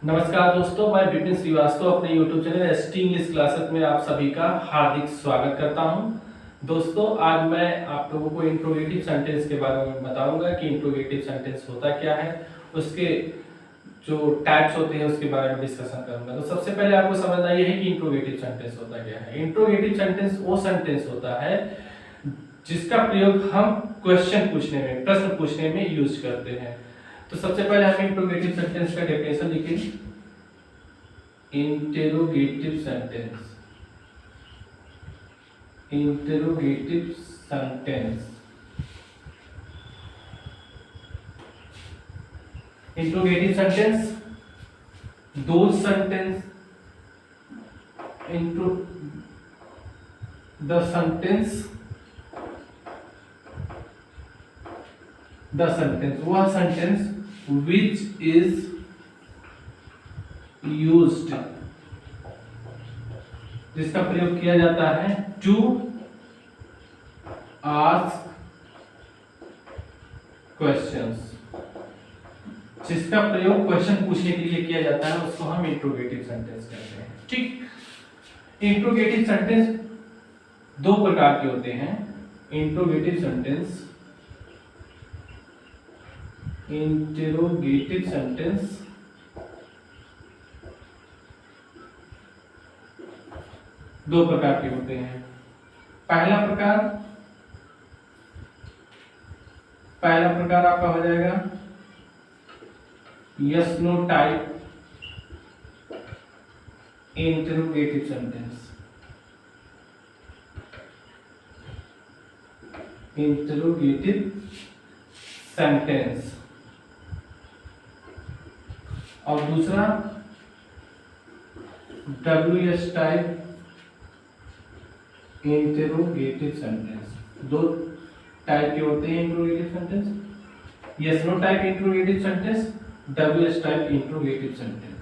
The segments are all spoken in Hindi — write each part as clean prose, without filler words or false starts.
नमस्कार दोस्तों, मैं विपिन श्रीवास्तव अपने YouTube channel ST English classes में आप सभी का हार्दिक स्वागत करता हूं। दोस्तों, आज मैं आप लोगों को इंट्रोगेटिव सेंटेंस के बारे में बताऊंगा कि इंट्रोगेटिव सेंटेंस होता क्या है, उसके जो टाइप्स होते हैं उसके बारे में डिस्कशन करूंगा। तो सबसे पहले आपको समझना यह है कि इंट्रोगेटिव सेंटेंस होता क्या है। इंट्रोगेटिव सेंटेंस वो सेंटेंस होता है जिसका प्रयोग हम क्वेश्चन पूछने में, प्रश्न पूछने में यूज करते हैं। तो सबसे पहले हम इंट्रोगेटिव सेंटेंस का डेफिनेशन लिखेंगे। Interrogative sentence, interrogative sentence, interrogative sentence those sentence into the sentence वह सेंटेंस which is used, जिसका प्रयोग किया जाता है to ask questions, जिसका प्रयोग क्वेश्चन पूछने के लिए किया जाता है उसको हम इंट्रोगेटिव सेंटेंस कहते हैं। ठीक, इंट्रोगेटिव सेंटेंस दो प्रकार के होते हैं। इंट्रोगेटिव सेंटेंस, इंटरोगेटिव सेंटेंस दो प्रकार के होते हैं। पहला प्रकार आपका हो जाएगा yes no type interrogative sentence. Interrogative sentence. और दूसरा WS टाइप इंटरोगेटिव सेंटेंस। दो टाइप के होते हैं interrogative sentence, yes no type interrogative sentence, WS type interrogative sentence.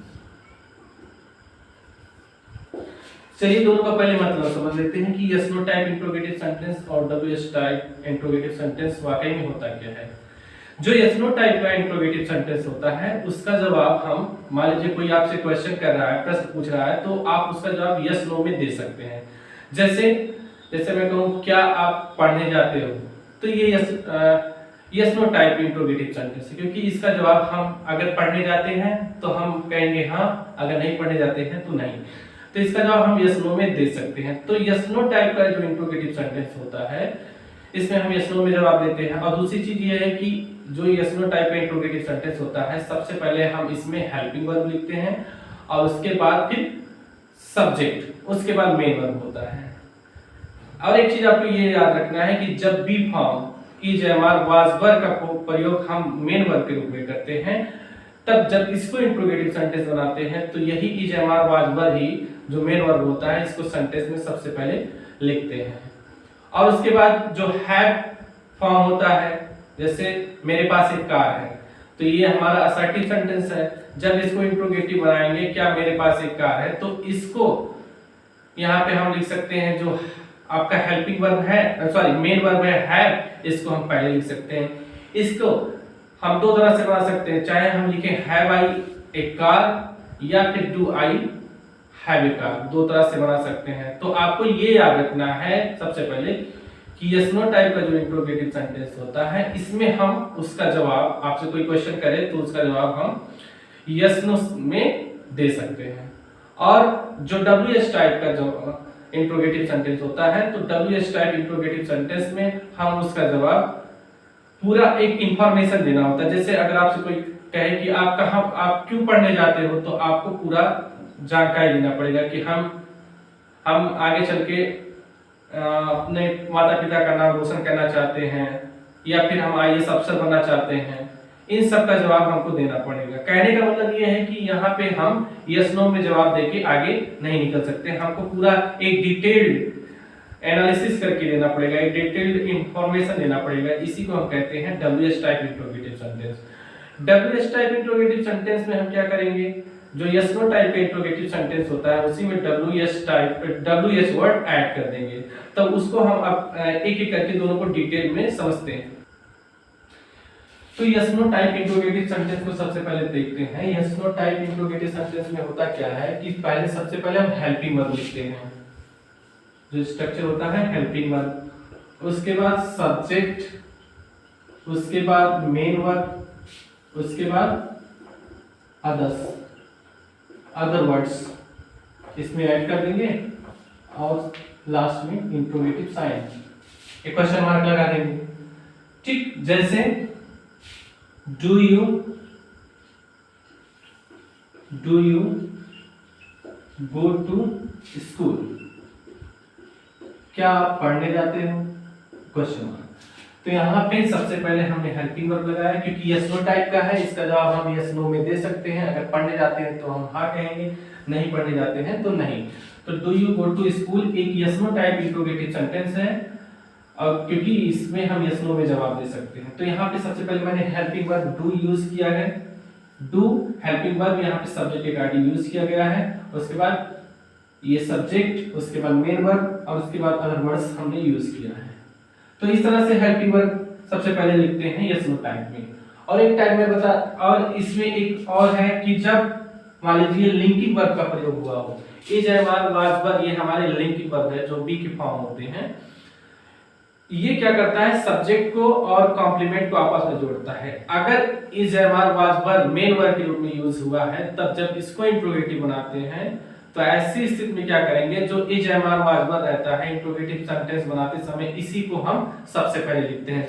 चलिए दोनों का पहले मतलब समझ लेते हैं कि yes no type interrogative sentence और WS टाइप इंट्रोगेटिव सेंटेंस वाकई में होता क्या है। जो यस नो टाइप का इंट्रोगेटिव सेंटेंस होता है उसका जवाब हम, मान लीजिए कोई आपसे क्वेश्चन कर रहा है, प्रश्न पूछ रहा है, तो आप उसका जवाब यस नो में दे सकते हैं। जैसे मैं कहूँ क्या आप पढ़ने जाते हो, तो ये yes no type interrogative sentence है, क्योंकि इसका जवाब हम अगर पढ़ने जाते हैं तो हम कहेंगे हाँ, अगर नहीं पढ़ने जाते हैं तो नहीं। तो इसका जवाब हम यस नो में दे सकते हैं। तो यस नो टाइप का जो इंट्रोगेटिव सेंटेंस होता है इसमें हम यस नो में जवाब देते हैं। और दूसरी चीज ये है कि जो यस नो टाइप का इंट्रोगेटिव सेंटेंस होता है सबसे पहले हम इसमें हेल्पिंग वर्ब लिखते हैं और उसके बाद फिर सब्जेक्ट, उसके बाद मेन वर्ब होता है। और एक चीज आपको ये याद रखना है कि जब भी फॉर्म इज एमआर वाज वर का प्रयोग हम मेन वर्ब के रूप में करते हैं, तब जब इसको इंट्रोगेटिव सेंटेंस बनाते हैं तो यही इज एमआर वाज वर ही जो मेन वर्ब होता है इसको सेंटेंस में सबसे पहले लिखते हैं। और उसके बाद जो हैव फॉर्म होता है, जैसे मेरे पास एक कार है, तो ये हमारा असर्टिव सेंटेंस है। जब इसको इंट्रोगेटिव बनाएंगे, क्या मेरे पास एक कार है, तो इसको यहाँ पे हम लिख सकते हैं जो आपका हेल्पिंग वर्ब है, सॉरी मेन वर्ब है हैव, इसको हम पहले लिख सकते हैं। इसको हम दो तरह से बना सकते हैं, चाहे हम लिखें हैव आई ए कार या फिर do I have a car, दो तरह से बना सकते हैं। तो आपको ये याद रखना है सबसे पहले कि यस नो टाइप का जो इंट्रोगेटिव सेंटेंस होता है इसमें हम उसका जवाब, आपसे कोई क्वेश्चन करे तो उसका जवाब हम यस नो में दे सकते हैं। और जो WS टाइप का जो इंट्रोगेटिव सेंटेंस होता है, तो WS टाइप इंट्रोगेटिव सेंटेंस में हम उसका जवाब पूरा एक इंफॉर्मेशन देना होता है। जैसे अगर आपसे कोई कहे कि आप क्यों पढ़ने जाते हो, तो आपको पूरा जानकारी देना पड़ेगा कि हम आगे चल के अपने माता पिता का नाम रोशन करना चाहते हैं या फिर हम IAS अफसर बनना चाहते हैं। इन सब का जवाब हमको देना पड़ेगा। कहने का मतलब ये है कि यहाँ पे हम यस नो में जवाब देके आगे नहीं निकल सकते, हमको पूरा एक डिटेल्ड एनालिसिस करके देना पड़ेगा, एक डिटेल्ड इंफॉर्मेशन देना पड़ेगा। इसी को हम कहते हैं WS type interrogative sentence. WS type interrogative sentence में हम क्या करेंगे, जो यस नो टाइप का इंट्रोगेटिव सेंटेंस होता है उसी में WS वर्ड ऐड कर देंगे। तब उसको हम अब एक एक करके दोनों को डिटेल में समझते हैं। तो yes no type interrogative sentence को सबसे पहले देखते हैं। Yes no type interrogative sentence में होता क्या है कि पहले सबसे पहले हम हेल्पिंग वर्ब लिखते हैं, जो स्ट्रक्चर होता है हेल्पिंग वर्ब, उसके बाद सब्जेक्ट, उसके बाद मेन वर्ब, उसके बाद अदर वर्ड्स इसमें ऐड कर देंगे और लास्ट में इंट्रोगेटिव साइन, एक क्वेश्चन मार्क लगा देंगे। ठीक, जैसे do you go to school, क्या आप पढ़ने जाते हो, क्वेश्चन मार्क। तो यहाँ पे सबसे पहले हमने हेल्पिंग वर्ब लगाया क्योंकि यस नो टाइप का है, इसका जवाब हम यस नो में दे सकते हैं। अगर पढ़ने जाते हैं तो हम हाँ कहेंगे, नहीं पढ़ने जाते हैं तो नहीं। तो do you go to school एक yes no type interrogative sentence है और क्योंकि इसमें हम यस नो में जवाब दे सकते हैं। तो यहाँ पे सबसे पहले मैंने हेल्पिंग वर्ब डू यूज किया है। डू हेल्पिंग वर्ब यहाँ पे सब्जेक्ट के गाड़ी यूज किया गया है, उसके बाद ये सब्जेक्ट, उसके बाद मेन वर्ब और उसके बाद अदर वर्ड्स हमने यूज किया है। तो इस तरह से हेल्पिंग वर्ब सबसे पहले लिखते हैं यस नो टाइप में। और एक टाइप में बता, और इसमें एक और है कि जब मान लीजिए लिंकिंग वर्ब का प्रयोग हुआ हो, इज एवर वाज वर, ये हमारे लिंकिंग वर्ब है जो बी के फॉर्म होते हैं। ये क्या करता है, सब्जेक्ट को और कॉम्प्लीमेंट को आपस में जोड़ता है। अगर is ever was were main verb के रूप में यूज हुआ है, तब जब इसको इंट्रोगेटिव बनाते हैं तो ऐसी स्थिति में क्या करेंगे, जो इज एवर वाज वर रहता है इंट्रोगेटिव सेंटेंस बनाते समय इसी को हम सबसे पहले लिखते हैं।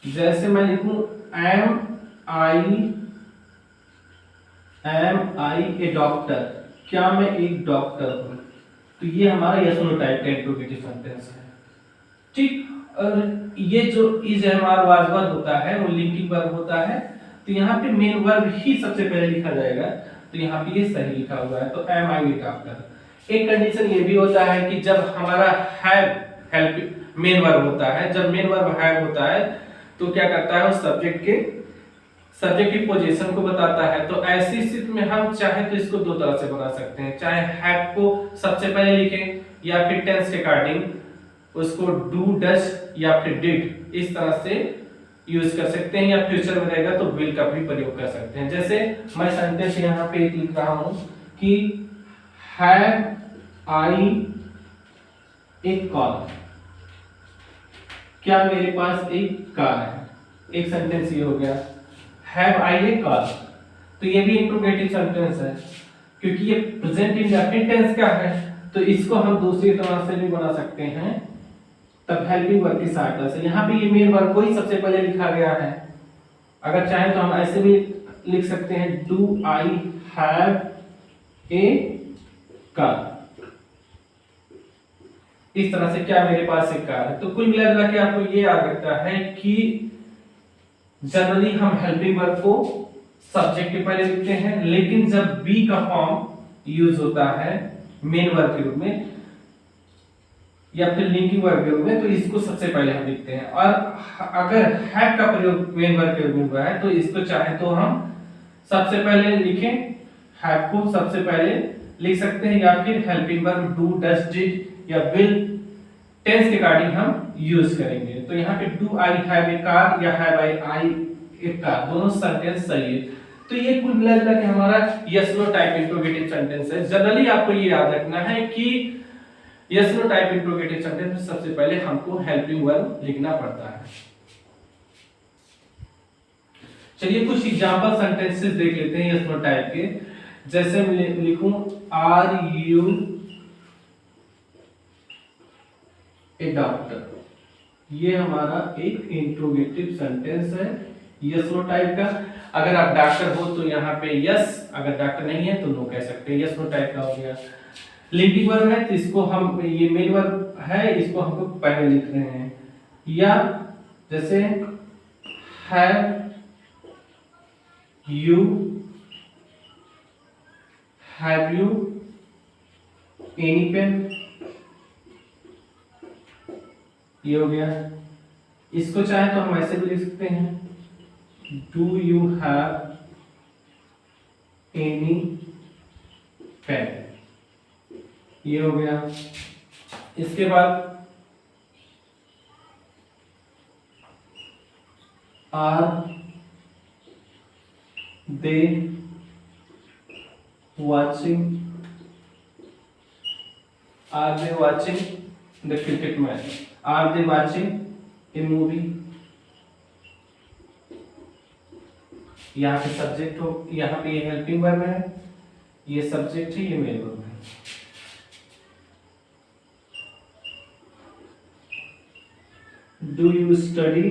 जैसे मैं लिखूं एम आई ए डॉक्टर, क्या मैं एक डॉक्टर हूं, तो ये हमारा यस नो टाइप का इंट्रोगेटिव सेंटेंस है। ठीक, और ये जो इज एवर वाज वर होता है वो लिंकिंग वर्ब होता है, तो यहाँ पे मेन वर्ब ही सबसे पहले लिखा जाएगा, तो यहाँ पे ये सही लिखा हुआ है। तो एम आई ए डॉक्टर। एक कंडीशन ये भी होता है कि जब हमारा हैव हेल्प मेन वर्ब होता है, जब मेन वर्ब हैव होता है तो क्या करता है, वो सब्जेक्ट की पोजीशन को बताता है। तो ऐसी स्थिति में हम चाहे तो इसको दो तरह से बना सकते हैं, चाहे हैव को सबसे पहले लिखें या फिर टेंस के अकॉर्डिंग उसको डू डज या फिर डिड इस तरह से यूज कर सकते हैं, या फ्यूचर में रहेगा तो विल का भी प्रयोग कर सकते हैं। जैसे मैं सेंटेंस यहाँ पे एक लिख रहा हूं कि हैव आई ए कार, क्या मेरे पास एक कार है, एक सेंटेंस ये हो गया हैव आई ए कार। तो ये भी इंट्रोगेटिव सेंटेंस है क्योंकि ये प्रेजेंट इंडेफिनिट टेंस का है, तो इसको हम दूसरी तरह से भी बना सकते हैं, तब हेल्पिंग वर्ब की सहायता से। यहाँ पे ये मेन वर्ब को ही सबसे पहले लिखा गया है, अगर चाहे तो हम ऐसे भी लिख सकते हैं do I have a car, इस तरह से क्या मेरे पास एक कार है। तो कुल मिला के आपको ये याद रखना है कि जनरली हम हेल्पिंग वर्ब को सब्जेक्ट के पहले लिखते हैं, लेकिन जब बी का फॉर्म यूज होता है मेन वर्ब के रूप में या फिर लिंकिंग वर्ब के रूप में, तो इसको सबसे पहले हम लिखते हैं। और अगर हैव का प्रयोग मेन वर्ब के रूप में हुआ है तो इसको चाहे तो हम सबसे पहले लिखें, हैव को सबसे पहले लिख सकते हैं, या फिर helping verb do does did या विल टेंस के अकॉर्डिंग हम यूज करेंगे। तो यहाँ पे do I have a car या हैव आई ए कार, दोनों सेंटेंस सही है। तो ये कुल मिला के हमारा yes no type interrogative sentence है। जनरली आपको ये याद रखना है कि yes no type interrogative sentence में सबसे पहले हमको हेल्पिंग वर्ब लिखना पड़ता है। चलिए कुछ एग्जांपल सेंटेंसेस देख लेते हैं यस नो टाइप के। जैसे मैं लिखूं आर यू ए डॉक्टर, ये हमारा एक इंट्रोगेटिव सेंटेंस है यस नो टाइप का। अगर आप डॉक्टर हो तो यहाँ पे यस, अगर डॉक्टर नहीं है तो नो कह सकते हैं, यस नो टाइप का हो गया। लिंकिंग वर्ब है तो इसको हम, ये मेन वर्ब है इसको हमको पहले लिख रहे हैं, या जैसे हैव यू एनी पेन, ये हो गया। इसको चाहे तो हम ऐसे भी लिख सकते हैं do you have any pen, ये हो गया। इसके बाद are they watching the cricket match, are they watching a movie. यहाँ पे सब्जेक्ट हो, यहाँ पे ये हेल्पिंग वर्ब है, ये सब्जेक्ट है, ये मेन वर्ब है। Do you study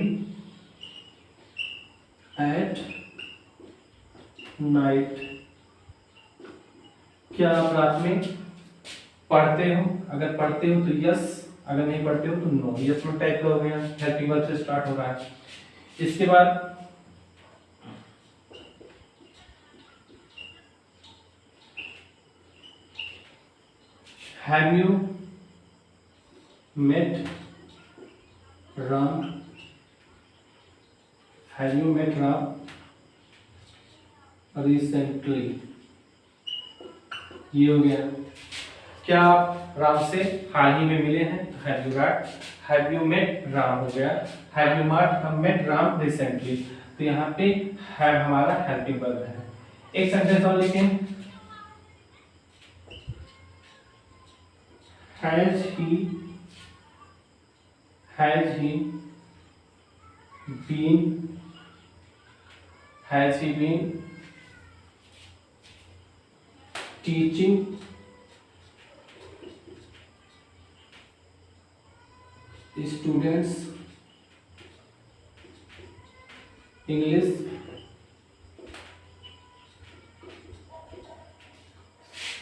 at night, क्या आप रात में पढ़ते हो? अगर पढ़ते हो तो यस, अगर नहीं पढ़ते हो तो नो। यस नो टाइप का हो गया, हेल्पिंग वर्ब से स्टार्ट हो रहा है। इसके बाद have you met Ram, have you met Ram recently, ये हो गया। क्या आप राम से हाल ही में मिले हैं? तो हैव यू मेट राम हो गया। Have you met Ram recently, तो यहाँ पे हैव हमारा हेल्पिंग वर्ब है। एक सेंटेंस और लिखें, has he been teaching students English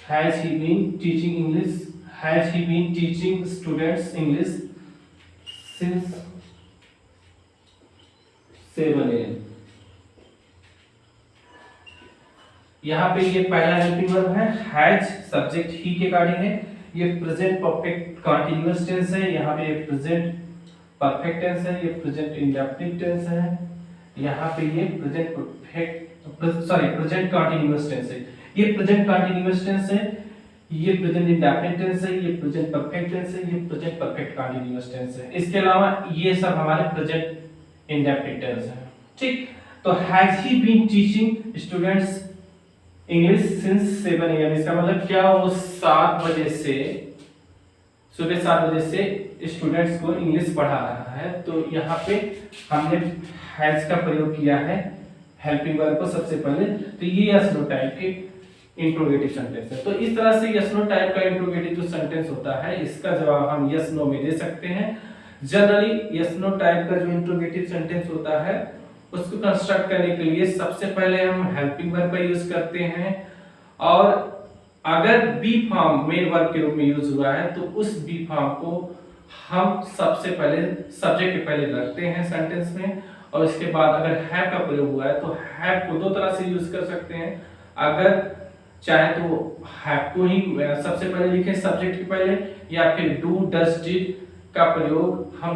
has he been teaching students English since 7 AM। यहाँ पे ये पहला हेल्पिंग वर्ब है, हैज सब्जेक्ट ही के अकॉर्डिंग है, ये प्रेजेंट परफेक्ट कंटीन्यूअस टेंस है, यहाँ पे ये प्रेजेंट परफेक्ट टेंस है, ये प्रेजेंट इंडेफिनिट टेंस है, यहाँ पे ये प्रेजेंट कंटीन्यूअस टेंस है, ये प्रेजेंट कंटीन्यूअस टेंस है, ये प्रेजेंट इंडेफिनिट टेंस है, ये प्रेजेंट परफेक्ट टेंस है, ये प्रेजेंट परफेक्ट कंटीन्यूअस टेंस है। इसके अलावा ये सब हमारे प्रेजेंट इंडेफिनिट टेंस है। ठीक, तो has he been teaching students English since 7 AM, इसका मतलब क्या, वो 7 बजे से, सुबह 7 बजे से स्टूडेंट्स को इंग्लिश पढ़ा रहा है। तो यहाँ पे हमने हैज का प्रयोग किया है हेल्पिंग वर्ब को सबसे पहले, तो ये यस नो टाइप के इंट्रोगेटिव सेंटेंस है। तो इस तरह से यस नो टाइप का इंट्रोगेटिव जो सेंटेंस होता है, इसका जवाब हम यस नो में दे सकते हैं। जनरली यस नो टाइप का जो इंट्रोगेटिव सेंटेंस होता है, उसको कंस्ट्रक्ट करने के लिए सबसे पहले हम हेल्पिंग वर्ब का यूज करते हैं, और अगर बी फॉर्म मेन वर्ब के रूप में यूज हुआ है तो उस बी फॉर्म को हम सबसे पहले सब्जेक्ट के पहले रखते हैं सेंटेंस में, और इसके बाद अगर हैव का प्रयोग हुआ है तो हैव को दो तरह से यूज कर सकते हैं। अगर चाहे तो हैव को ही सबसे पहले लिखें सब्जेक्ट के पहले, या फिर डू डज डिड का प्रयोग हम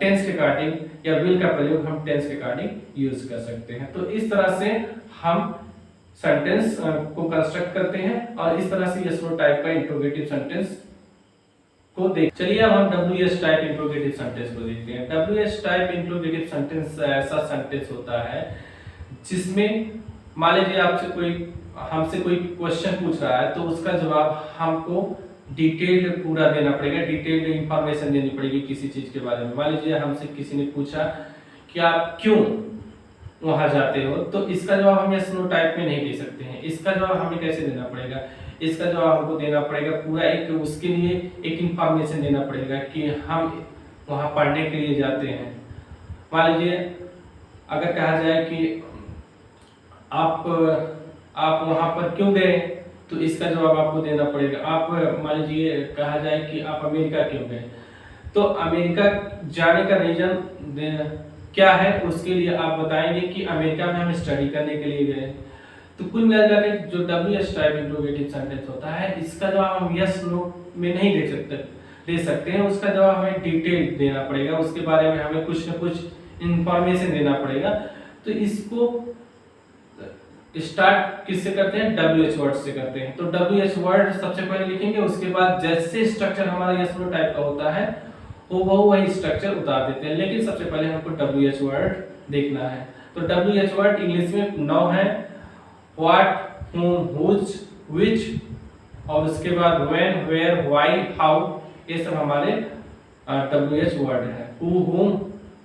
टेंस के अकॉर्डिंग, या विल का प्रयोग हम टेंस के अकॉर्डिंग यूज कर सकते हैं। तो इस तरह से हम सेंटेंस को कंस्ट्रक्ट करते हैं, और इस तरह से यस नो टाइप का इंट्रोगेटिव सेंटेंस को देख। चलिए अब हम डब्ल्यूएच टाइप इंट्रोगेटिव सेंटेंस को देखते हैं। डब्ल्यूएच टाइप इंट्रोगेटिव सेंटेंस ऐसा सेंटेंस होता है जिसमें मान लीजिए आपसे कोई हमसे कोई क्वेश्चन पूछ रहा है, तो उसका जवाब हमको डिटेल पूरा देना पड़ेगा, डिटेल इंफॉर्मेशन देनी पड़ेगी किसी चीज के बारे में। मान लीजिए हमसे किसी ने पूछा कि आप क्यों वहां जाते हो, तो इसका जवाब हम यस नो टाइप में नहीं दे सकते हैं। इसका जवाब हमें कैसे देना पड़ेगा? इसका जवाब हमको देना पड़ेगा पूरा एक, उसके लिए एक इंफॉर्मेशन देना पड़ेगा कि हम वहां पढ़ने के लिए जाते हैं। मान लीजिए अगर कहा जाए कि आप वहां पर क्यों गए, तो इसका जवाब आपको देना पड़ेगा। आप मान लीजिए कहा जाए कि आप अमेरिका क्यों गए, तो अमेरिका जाने का रीजन क्या है, उसके लिए आप बताएंगे कि अमेरिका में हम स्टडी करने के लिए गए। तो कुल मिलाकर के जो डब्ल्यूएच टाइप इंट्रोगेटिव सेंटेंस होता है, इसका जवाब हम यस नो में नहीं दे सकते हैं। उसका जवाब हमें डिटेल देना पड़ेगा, उसके बारे में हमें कुछ न कुछ इंफॉर्मेशन देना पड़ेगा। तो इसको स्टार्ट किससे करते हैं? डब्ल्यूएच वर्ड से करते हैं। तो डब्ल्यूएच वर्ड सबसे पहले लिखेंगे, उसके बाद जैसे स्ट्रक्चर हमारा यस नो टाइप का होता है वो वही स्ट्रक्चर उतार देते हैं। लेकिन सबसे पहले हमको डब्ल्यूएच वर्ड देखना है। तो WH वर्ड इंग्लिश में 9 है, व्हाट, whom, whose, which, और उसके बाद when, where, why, how, ये सब हमारे WH वर्ड है। who, whom,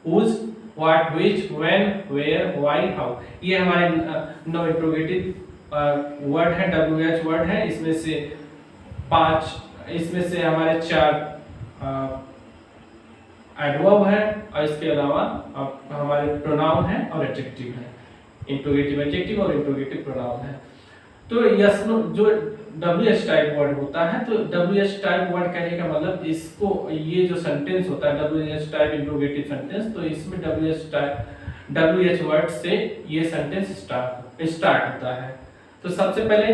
whose, what, which, when, where, why, how, ये हमारे 9 इंट्रोगेटिव वर्ड है, WH वर्ड है। इसमें से 5, इसमें से हमारे 4 एडवर्ब है, और इसके अलावा हमारे प्रोनाउन है और एडजेक्टिव है। इंट्रोगेटिव एडजेक्टिव और इंट्रोगेटिव प्रोनाउन है। तो यस नो जो WH टाइप वर्ड होता है, तो WH टाइप वर्ड कहने का मतलब इसको, ये जो सेंटेंस होता है WH टाइप इंट्रोगेटिव सेंटेंस, तो इसमें WH वर्ड से ये सेंटेंस स्टार्ट होता है। तो सबसे पहले,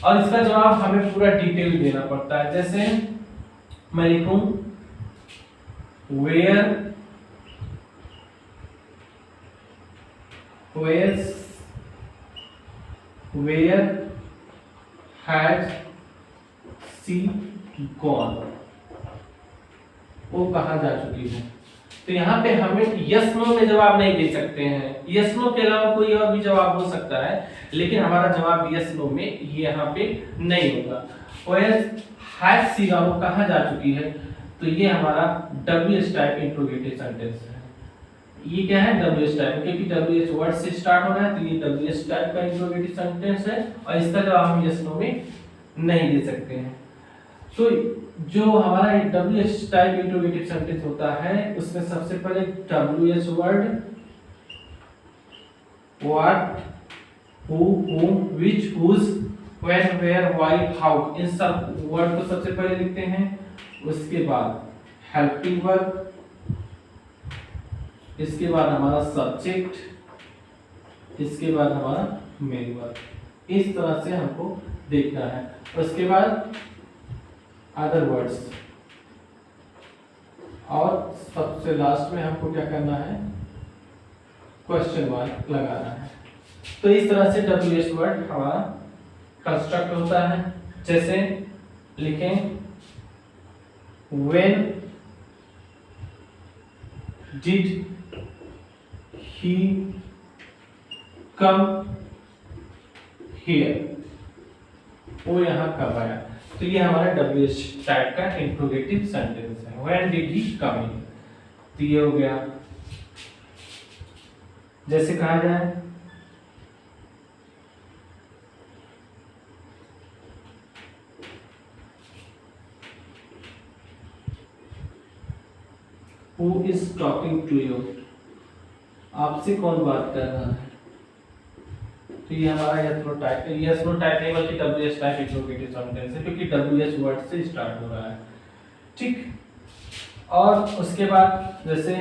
और इसका जवाब हमें पूरा डिटेल देना पड़ता है। जैसे मैं लिखूं where has she gone, वो कहाँ जा चुकी है। तो यहाँ पे हमें यस नो में जवाब नहीं दे सकते हैं, यस नो के अलावा कोई और भी जवाब हो सकता है, लेकिन हमारा जवाब यस नो में ये यहाँ पे नहीं होगा। where has she gone, वो कहाँ जा चुकी है, तो ये हमारा WH टाइप इंट्रोगेटिव सेंटेंस है। ये क्या है, WH टाइप, क्योंकि WH वर्ड से स्टार्ट हो रहा है, तो ये WH टाइप का इंट्रोगेटिव सेंटेंस है, और इसका जवाब हम यस नो में नहीं दे सकते हैं। तो जो हमारा WH टाइप इंट्रोगेटिव सेंटेंस होता है, उसमें सबसे पहले WH word, what, who, whom, which, whose, when, where, why, how, इन सब वर्ड को सबसे पहले लिखते हैं। उसके बाद हेल्पिंग वर्ब, इसके बाद हमारा सब्जेक्ट, इसके बाद हमारा मेन वर्ब। इस तरह से हमको देखना है। उसके बाद अदर वर्ड्स, और सबसे लास्ट में हमको क्या करना है, क्वेश्चन मार्क लगाना है। तो इस तरह से WH वर्ड हमारा कंस्ट्रक्ट होता है। जैसे लिखें when did he come here, वो यहाँ कब आया। तो ये हमारा WH टाइप का इंट्रोगेटिव सेंटेंस है। when did he come here, तो ये हो गया। जैसे कहा जाए Who is talking to you, आपसे कौन बात कर रहा है। तो ये हमारा यस नो टाइप नहीं बल्कि WH टाइप इंट्रोगेटिव सेंटेंस है, क्योंकि WH वर्ड से स्टार्ट हो रहा है। ठीक, और उसके बाद जैसे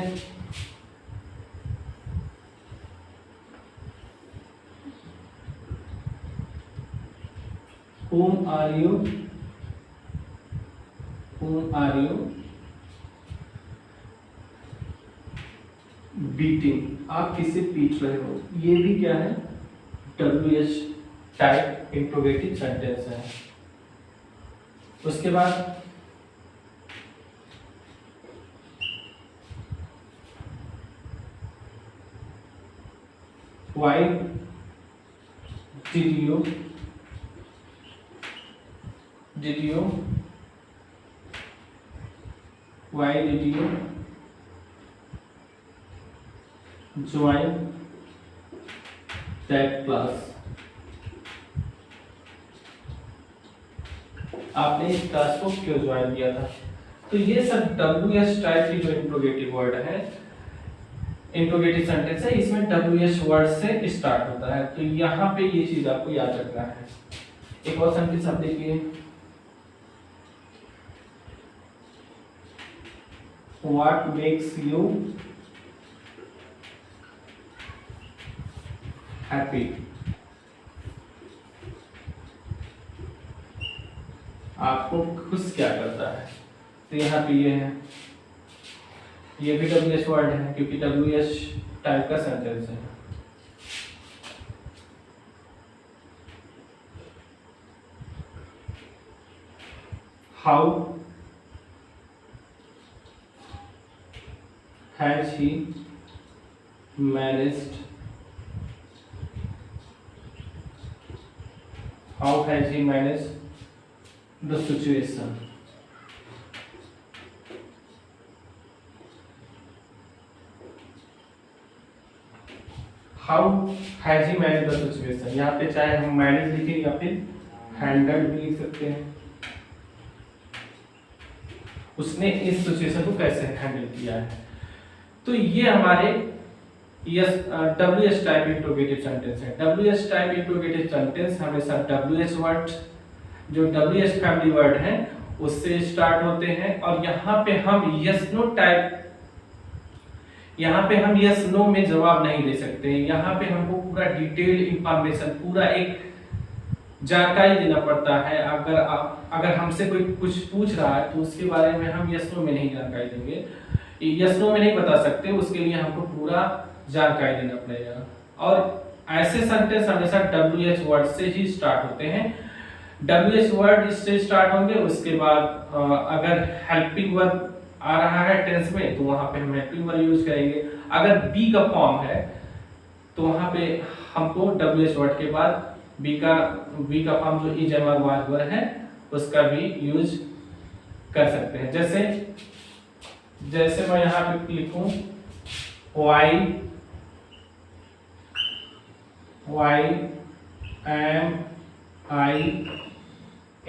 whom are you beating, आप किसे पीट रहे हो, ये भी क्या है, WH टाइप इंट्रोगेटिव सेंटेंस है। उसके बाद why did you join that class, आपने इस क्लास को क्यों ज्वाइन किया था। तो ये सब WH टाइप की जो इंट्रोगेटिव वर्ड है, इंट्रोगेटिव सेंटेंस है, इसमें WH वर्ड से स्टार्ट होता है। तो यहाँ पे ये चीज आपको याद रखना है। एक और सेंटेंस आप देखिए, What makes you happy, आपको खुश क्या करता है। तो यहाँ पे ये है, ये भी WH वर्ड है, क्योंकि WH टाइप का सेंटेंस है। How has he managed, how has he managed the situation. How has he manage the situation, यहाँ पे चाहे हम मैनेज लिखें या फिर हैंडल्ड भी लिख सकते हैं। उसने इस सिचुएशन को कैसे हैंडल किया है। तो ये हमारे WH टाइप इंट्रोगेटिव सेंटेंस है। WH टाइप इंट्रोगेटिव सेंटेंस हमेशा WH वर्ड, जो WH फैमिली वर्ड है उससे स्टार्ट होते हैं। और यहाँ पे हम यस नो टाइप, यहाँ पे हम यस नो में जवाब नहीं दे सकते। यहाँ पे हमको पूरा डिटेल इंफॉर्मेशन, पूरा एक जानकारी देना पड़ता है। अगर हमसे कोई कुछ पूछ रहा है तो उसके बारे में हम यस नो में नहीं जानकारी देंगे, यस नो में नहीं बता सकते, उसके लिए हमको पूरा जानकारी देना पड़ेगा। और ऐसे सेंटेंस हमेशा WH वर्ड से ही स्टार्ट होते हैं। WH वर्ड इससे स्टार्ट होंगे, उसके बाद अगर हेल्पिंग वर्ब आ रहा है टेंस में तो वहां पे हम हेल्पिंग वर्ब यूज करेंगे। अगर बी का फॉर्म है तो वहां पे हमको WH वर्ड के बाद बी का फॉर्म जो is am are was were है उसका भी यूज कर सकते हैं। जैसे मैं यहाँ पे लिखूं why am I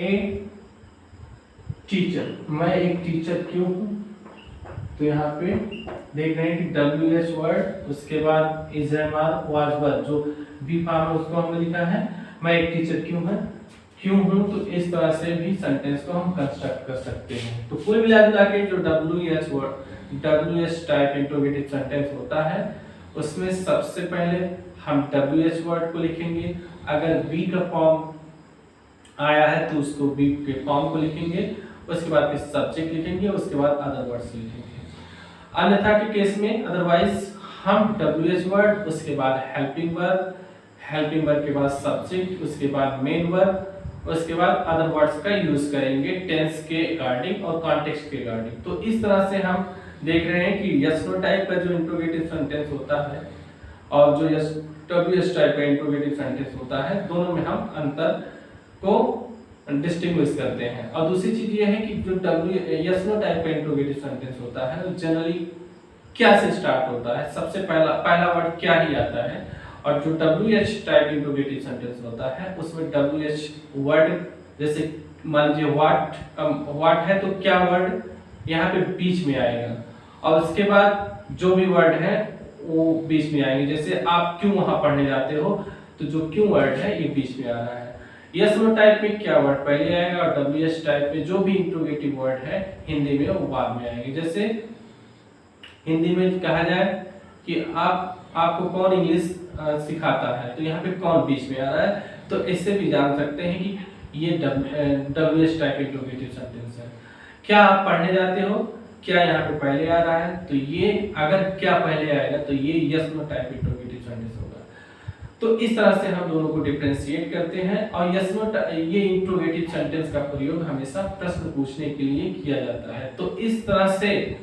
a teacher, मैं एक टीचर क्यों हूं। तो यहाँ पे देख रहे हैं कि WH वर्ड, उसके बाद is am are was were, जो बी फॉर्म है उसको हमने लिखा है, मैं एक टीचर क्यों हूं। तो इस तरह से भी सेंटेंस को हम कंस्ट्रक्ट कर सकते हैं। तो कुल मिला के जो WH टाइप इंट्रोगेटिव सेंटेंस होता है उसमें सबसे पहले हम WH वर्ड को लिखेंगे। अगर बी का फॉर्म आया है तो उसको बी के फॉर्म को लिखेंगे, उसके बाद फिर सब्जेक्ट लिखेंगे, उसके बाद अदर वर्ड्स लिखेंगे। अन्यथा के केस में अदरवाइज हम WH वर्ड, उसके बाद हेल्पिंग वर्ब के बाद सब्जेक्ट, उसके बाद मेन वर्ब, उसके बाद अदर वर्ड्स का यूज करेंगे टेंस के अकॉर्डिंग और कॉन्टेक्स्ट के अकॉर्डिंग। तो इस तरह से हम देख रहे हैं कि यस नो टाइप का जो इंट्रोगेटिव सेंटेंस होता है और जो WH टाइप का इंट्रोगेटिव सेंटेंस होता है, दोनों में हम अंतर को डिस्टिंग्विश करते हैं। और दूसरी चीज ये है कि जो यस नो टाइप का इंट्रोगेटिव सेंटेंस होता है वो जनरली क्या से स्टार्ट होता है, सबसे पहला वर्ड क्या ही आता है। और जो WH टाइप इंट्रोगेटिव सेंटेंस होता है उसमें WH वर्ड, जैसे मान लीजिए व्हाट है तो क्या वर्ड यहाँ पे बीच में आएगा, और उसके बाद जो भी वर्ड है वो बीच में आएंगे। जैसे आप क्यों वहां पढ़ने जाते हो, तो जो क्यों वर्ड है ये बीच में आ रहा है। यस नो टाइप में क्या वर्ड पहले आएगा, और WH टाइप में जो भी इंट्रोगेटिव वर्ड है हिंदी में वो बाद में आएंगे। जैसे हिंदी में कहा जाए कि आपको कौन इंग्लिश सिखाता है, तो यहाँ पे कौन बीच में आ रहा है, तो इससे भी जान सकते हैं कि ये WH टाइप इंट्रोगेटिव सेंटेंस है। क्या आप पढ़ने जाते हो, क्या यहाँ पे पहले आ रहा है, तो ये अगर क्या पहले आएगा तो ये yes no type interrogative sentence होगा। तो इस तरह से हम दोनों को डिफरेंशिएट करते हैं। और यस नो ये इंट्रोगेटिव सेंटेंस का प्रयोग हमेशा प्रश्न पूछने के लिए किया जाता है। तो इस तरह से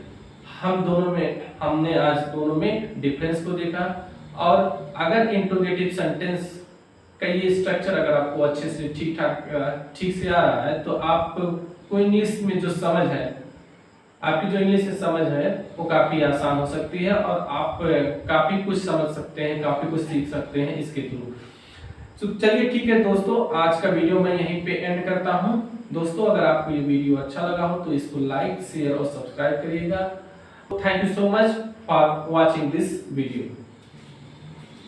हमने आज दोनों में डिफरेंस को देखा। और अगर इंट्रोगेटिव सेंटेंस का ये स्ट्रक्चर अगर आपको अच्छे से ठीक से आ रहा है, तो आपको इंग्लिश में जो समझ है, आपकी जो इंग्लिश से समझ है वो काफी आसान हो सकती है और आप काफी कुछ समझ सकते हैं, काफी कुछ सीख सकते हैं इसके थ्रू। तो चलिए ठीक है दोस्तों, आज का वीडियो मैं यहीं पे एंड करता हूं। दोस्तों अगर आपको ये वीडियो अच्छा लगा हो तो इसको लाइक, शेयर और सब्सक्राइब करिएगा। Thank you so much for watching this video.